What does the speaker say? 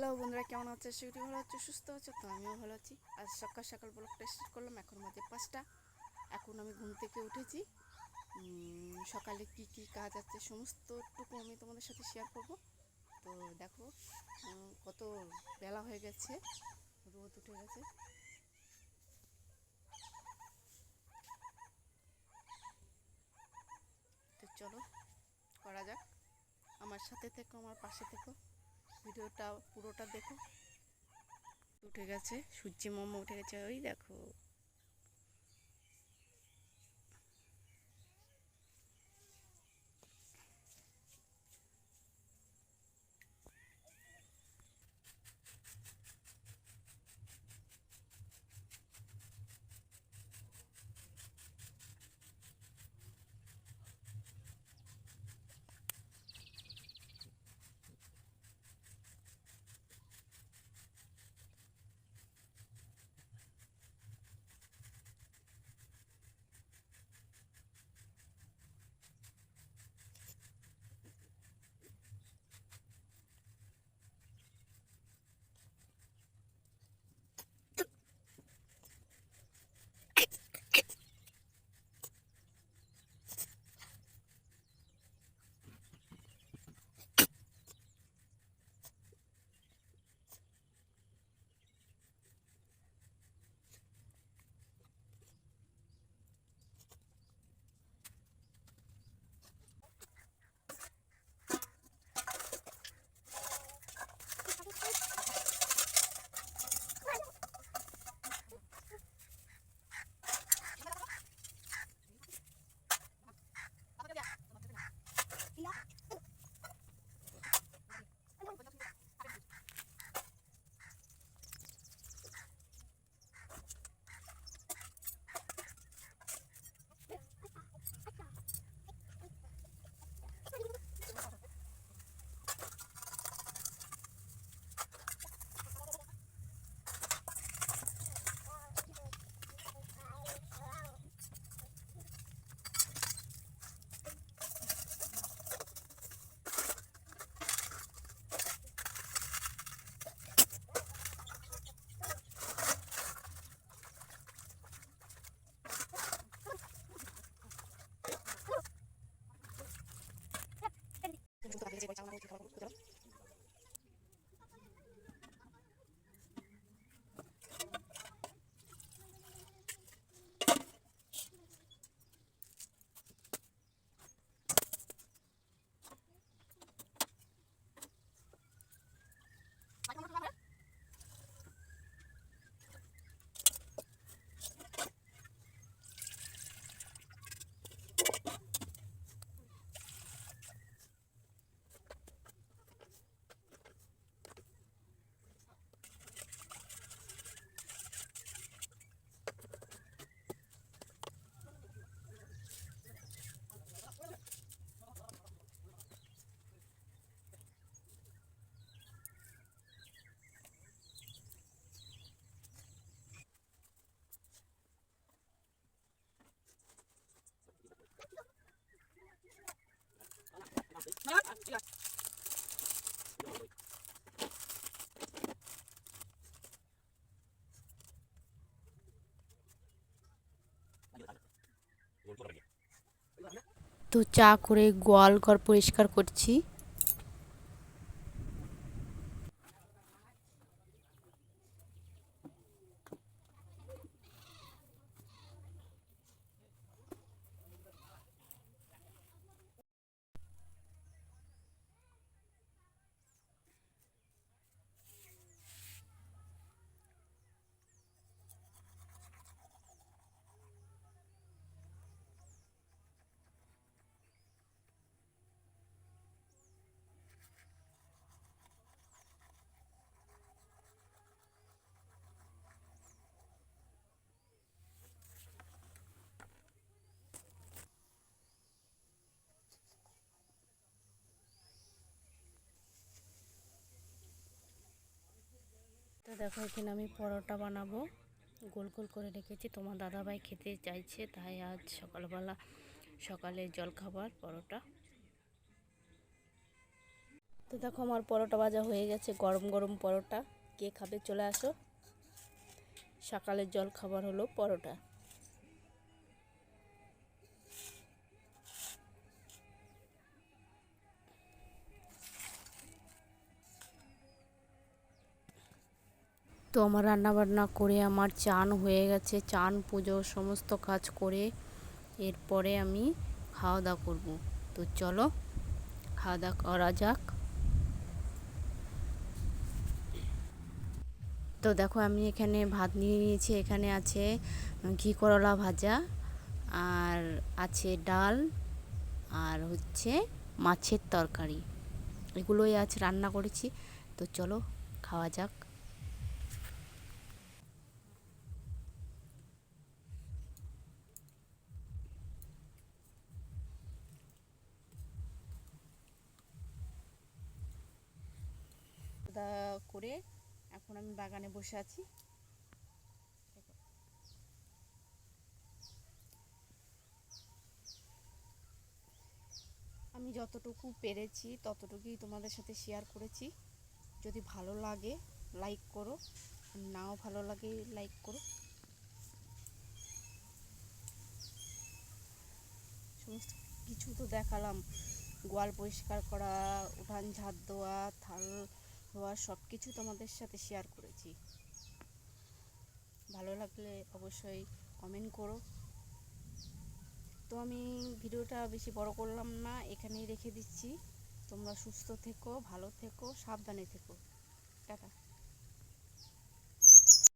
Hello বন্ধুরা, কেমন আছে? সেটি ভালো হচ্ছে, সুস্থ আছে তো? আমিও ভালো আছি। আজ সকাল সকাল ব্লগটা স্টার্ট করলাম। এখন মাঝে 5টা। এখন আমি ঘুম থেকে উঠেছি। সকালে কি কি কাজ আছে সমস্তটুকু আমি তোমাদের সাথে শেয়ার করব। তো দেখো, কত বেলা হয়ে গেছে, রোদ উঠে গেছে। তো চলো করা যাক। আমার সাথে থেকো, আমার পাশে থেকো, ভিডিওটা পুরোটা দেখো। উঠে গেছে, সূর্যি মামা উঠে গেছে, ওই দেখো। তো চা করে গোয়াল ঘর পরিষ্কার করছি। তো দেখো, এখানে আমি পরোটা বানাবো, গোল গোল করে রেখেছি। তোমার দাদাভাই খেতে চাইছে, তাই আজ সকালে জলখাবার পরোটা। তো দেখো আমার পরোটা ভাজা হয়ে গেছে, গরম গরম পরোটা। কে খাবে চলে আসো। সকালের জল খাবার হলো পরোটা। তো আমার রান্না বান্না করে আমার চান হয়ে গেছে, চান পুজো সমস্ত কাজ করে এরপরে আমি খাওয়া দাওয়া করবো। তো চলো খাওয়া দাওয়া করা যাক। তো দেখো আমি এখানে ভাত নিয়ে নিয়েছি, এখানে আছে ঘি করলা ভাজা, আর আছে ডাল, আর হচ্ছে মাছের তরকারি। এগুলোই আজ রান্না করেছি। তো চলো খাওয়া যাক। খাওয়া করে এখন আমি বাগানে বসে আছি। আমি যতটুকু পেরেছি ততটুকুই তোমাদের সাথে শেয়ার করেছি। যদি ভালো লাগে লাইক করো, নাও ভালো লাগে লাইক করো। সমস্ত কিছু তো দেখালাম, গোয়াল পরিষ্কার করা, উঠান ঝাড় দেওয়া, থাল ধোয়া, সব কিছু তোমাদের সাথে শেয়ার করেছি। ভালো লাগলে অবশ্যই কমেন্ট করো। তো আমি ভিডিওটা বেশি বড় করলাম না, এখানেই রেখে দিচ্ছি। তোমরা সুস্থ থেকো, ভালো থেকো, সাবধানে থেকো। টাটা।